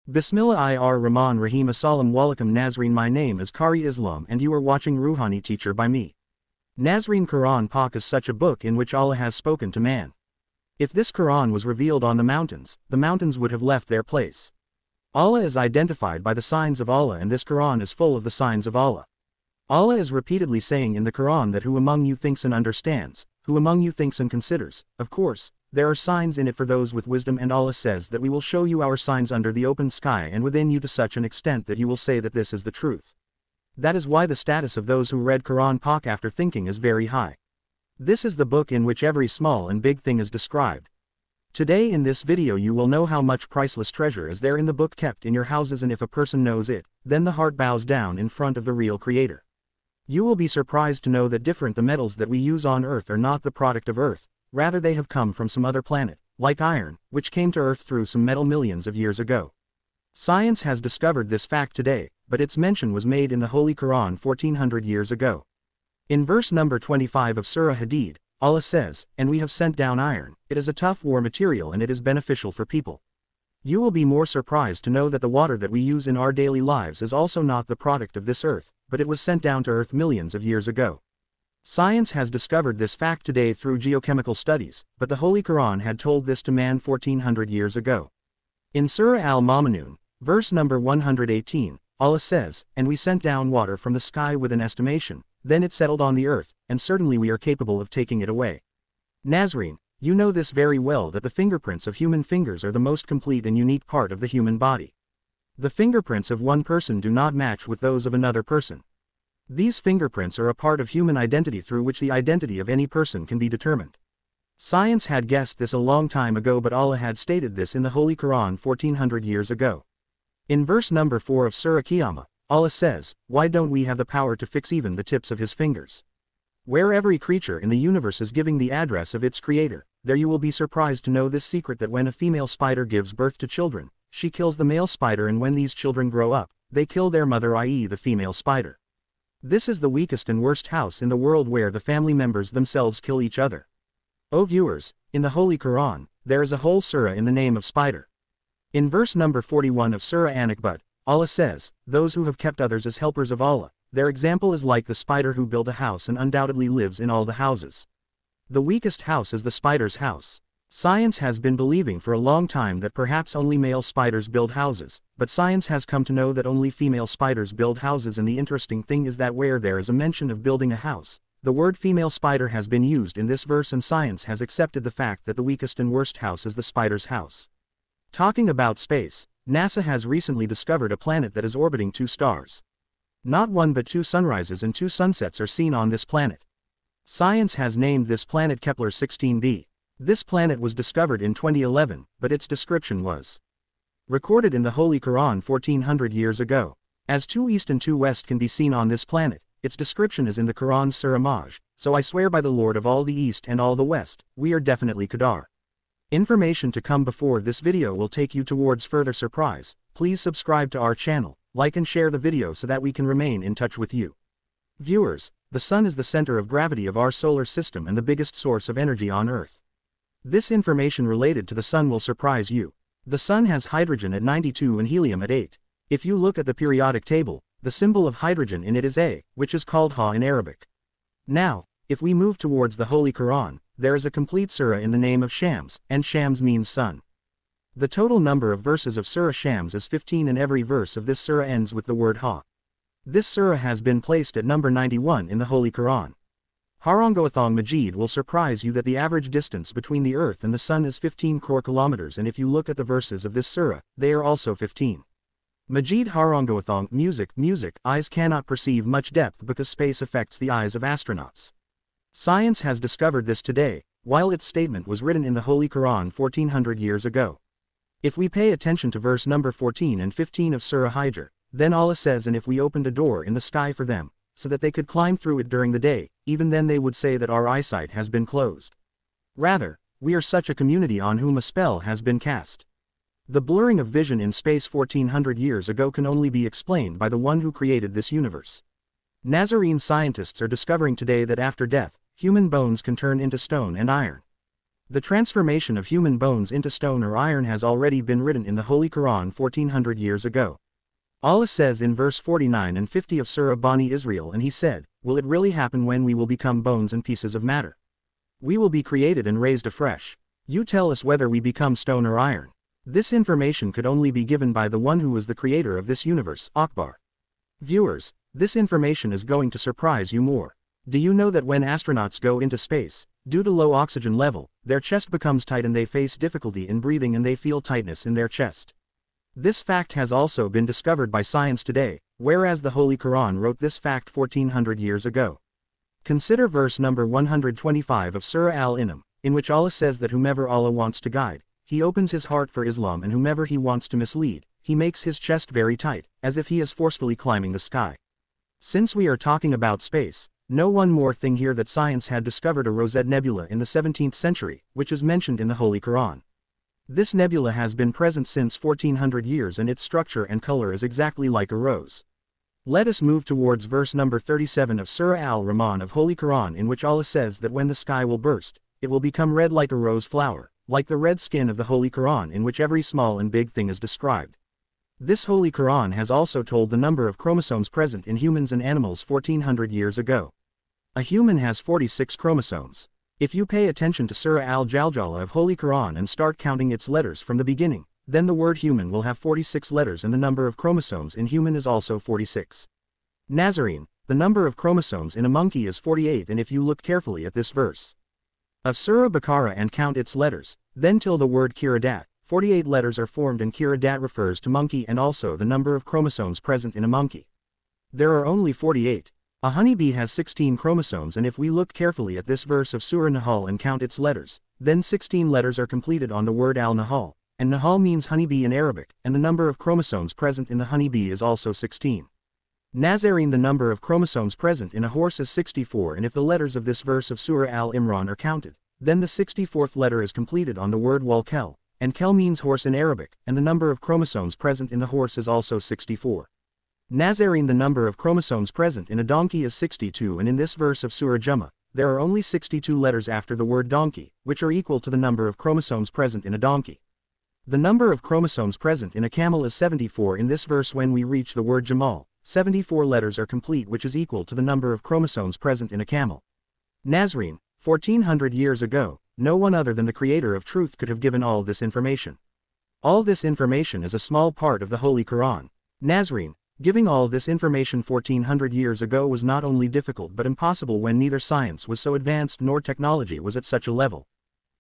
Bismillah-ir-Rahman Rahim. Assalamu alaikum Nazreen. My name is Qari Islam and you are watching Ruhani Teacher by me. Nazreen. Quran Pak is such a book in which Allah has spoken to man. If this Quran was revealed on the mountains would have left their place. Allah is identified by the signs of Allah and this Quran is full of the signs of Allah. Allah is repeatedly saying in the Quran that who among you thinks and understands, who among you thinks and considers, of course, there are signs in it for those with wisdom, and Allah says that we will show you our signs under the open sky and within you to such an extent that you will say that this is the truth. That is why the status of those who read Quran Pak after thinking is very high. This is the book in which every small and big thing is described. Today in this video you will know how much priceless treasure is there in the book kept in your houses, and if a person knows it, then the heart bows down in front of the real Creator. You will be surprised to know that the metals that we use on Earth are not the product of Earth. Rather they have come from some other planet, like iron, which came to Earth through some metal millions of years ago. Science has discovered this fact today, but its mention was made in the Holy Quran 1400 years ago. In verse number 25 of Surah Hadid, Allah says, "And we have sent down iron, it is a tough war material and it is beneficial for people." You will be more surprised to know that the water that we use in our daily lives is also not the product of this earth, but it was sent down to Earth millions of years ago. Science has discovered this fact today through geochemical studies, but the Holy Quran had told this to man 1400 years ago. In Surah Al-Mu'minun, verse number 118, Allah says, "And we sent down water from the sky with an estimation, then it settled on the earth, and certainly we are capable of taking it away." Nazreen, you know this very well that the fingerprints of human fingers are the most complete and unique part of the human body. The fingerprints of one person do not match with those of another person. These fingerprints are a part of human identity through which the identity of any person can be determined. Science had guessed this a long time ago, but Allah had stated this in the Holy Quran 1400 years ago. In verse number 4 of Surah Qiyamah, Allah says, "Why don't we have the power to fix even the tips of his fingers?" Where every creature in the universe is giving the address of its creator, there you will be surprised to know this secret, that when a female spider gives birth to children, she kills the male spider, and when these children grow up, they kill their mother, i.e. the female spider. This is the weakest and worst house in the world, where the family members themselves kill each other. O viewers, in the Holy Quran, there is a whole surah in the name of spider. In verse number 41 of Surah An-Ankabut, Allah says, "Those who have kept others as helpers of Allah, their example is like the spider who built a house and undoubtedly lives in all the houses." The weakest house is the spider's house. Science has been believing for a long time that perhaps only male spiders build houses, but science has come to know that only female spiders build houses, and the interesting thing is that where there is a mention of building a house, the word female spider has been used in this verse, and science has accepted the fact that the weakest and worst house is the spider's house. Talking about space, NASA has recently discovered a planet that is orbiting two stars. Not one but two sunrises and two sunsets are seen on this planet. Science has named this planet Kepler 16b. This planet was discovered in 2011, but its description was recorded in the Holy Quran 1400 years ago. As two east and two west can be seen on this planet, its description is in the Quran's Surah Maj, "So I swear by the Lord of all the east and all the west, we are definitely Qadar." Information to come before this video will take you towards further surprise. Please subscribe to our channel, like and share the video so that we can remain in touch with you. Viewers, the sun is the center of gravity of our solar system and the biggest source of energy on Earth. This information related to the sun will surprise you. The sun has hydrogen at 92 and helium at 8. If you look at the periodic table, the symbol of hydrogen in it is A, which is called Ha in Arabic. Now, if we move towards the Holy Quran, there is a complete surah in the name of Shams, and Shams means sun. The total number of verses of Surah Shams is 15, and every verse of this surah ends with the word Ha. This surah has been placed at number 91 in the Holy Quran. Quran Majid will surprise you that the average distance between the earth and the sun is 15 crore kilometers, and if you look at the verses of this surah, they are also 15. Majid Quran music, eyes cannot perceive much depth because space affects the eyes of astronauts. Science has discovered this today, while its statement was written in the Holy Quran 1400 years ago. If we pay attention to verse number 14 and 15 of Surah Hijr, then Allah says, "And if we opened a door in the sky for them, so that they could climb through it during the day, even then they would say that our eyesight has been closed. Rather, we are such a community on whom a spell has been cast." The blurring of vision in space 1400 years ago can only be explained by the one who created this universe. Nazarene scientists are discovering today that after death, human bones can turn into stone and iron. The transformation of human bones into stone or iron has already been written in the Holy Quran 1400 years ago. Allah says in verse 49 and 50 of Surah Bani Israel, and He said, "Will it really happen when we will become bones and pieces of matter? We will be created and raised afresh. You tell us whether we become stone or iron." This information could only be given by the one who was the creator of this universe, Akbar. Viewers, this information is going to surprise you more. Do you know that when astronauts go into space, due to low oxygen level, their chest becomes tight and they face difficulty in breathing and they feel tightness in their chest? This fact has also been discovered by science today, whereas the Holy Quran wrote this fact 1400 years ago. Consider verse number 125 of Surah Al-Inam, in which Allah says that whomever Allah wants to guide, He opens his heart for Islam, and whomever He wants to mislead, He makes his chest very tight, as if he is forcefully climbing the sky. Since we are talking about space, know one more thing here, that science had discovered a Rosette Nebula in the 17th century, which is mentioned in the Holy Quran. This nebula has been present since 1400 years and its structure and color is exactly like a rose. Let us move towards verse number 37 of Surah Al-Rahman of Holy Quran, in which Allah says that when the sky will burst, it will become red like a rose flower, like the red skin of the Holy Quran, in which every small and big thing is described. This Holy Quran has also told the number of chromosomes present in humans and animals 1400 years ago. A human has 46 chromosomes. If you pay attention to Surah Al-Jaljalah of Holy Quran and start counting its letters from the beginning, then the word human will have 46 letters and the number of chromosomes in human is also 46. Nazarene, the number of chromosomes in a monkey is 48, and if you look carefully at this verse of Surah Baqarah and count its letters, then till the word Kiradat, 48 letters are formed, and Kiradat refers to monkey and also the number of chromosomes present in a monkey. There are only 48. A honeybee has 16 chromosomes, and if we look carefully at this verse of Surah Nahal and count its letters, then 16 letters are completed on the word Al-Nahal, and Nahal means honeybee in Arabic, and the number of chromosomes present in the honeybee is also 16. Nazarene, the number of chromosomes present in a horse is 64, and if the letters of this verse of Surah Al-Imran are counted, then the 64th letter is completed on the word Wal-Kel, and Kel means horse in Arabic, and the number of chromosomes present in the horse is also 64. Nazarene, the number of chromosomes present in a donkey is 62, and in this verse of Surah Jummah, there are only 62 letters after the word donkey, which are equal to the number of chromosomes present in a donkey. The number of chromosomes present in a camel is 74 in this verse. When we reach the word Jamal, 74 letters are complete, which is equal to the number of chromosomes present in a camel. Nazarene, 1400 years ago, no one other than the Creator of Truth could have given all this information. All this information is a small part of the Holy Quran. Nazarene, giving all this information 1400 years ago was not only difficult but impossible when neither science was so advanced nor technology was at such a level.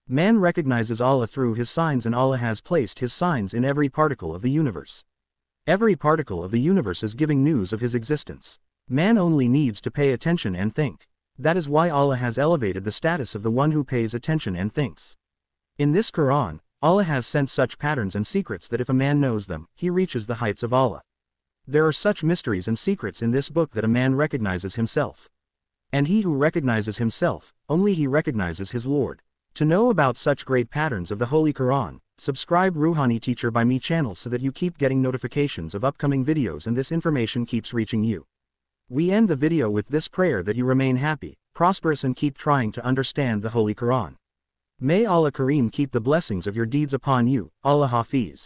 Man recognizes Allah through His signs, and Allah has placed His signs in every particle of the universe. Every particle of the universe is giving news of His existence. Man only needs to pay attention and think. That is why Allah has elevated the status of the one who pays attention and thinks. In this Quran, Allah has sent such patterns and secrets that if a man knows them, he reaches the heights of Allah. There are such mysteries and secrets in this book that a man recognizes himself. And he who recognizes himself, only he recognizes his Lord. To know about such great patterns of the Holy Quran, subscribe Ruhani Teacher by Me channel so that you keep getting notifications of upcoming videos and this information keeps reaching you. We end the video with this prayer that you remain happy, prosperous, and keep trying to understand the Holy Quran. May Allah Kareem keep the blessings of your deeds upon you. Allah Hafiz.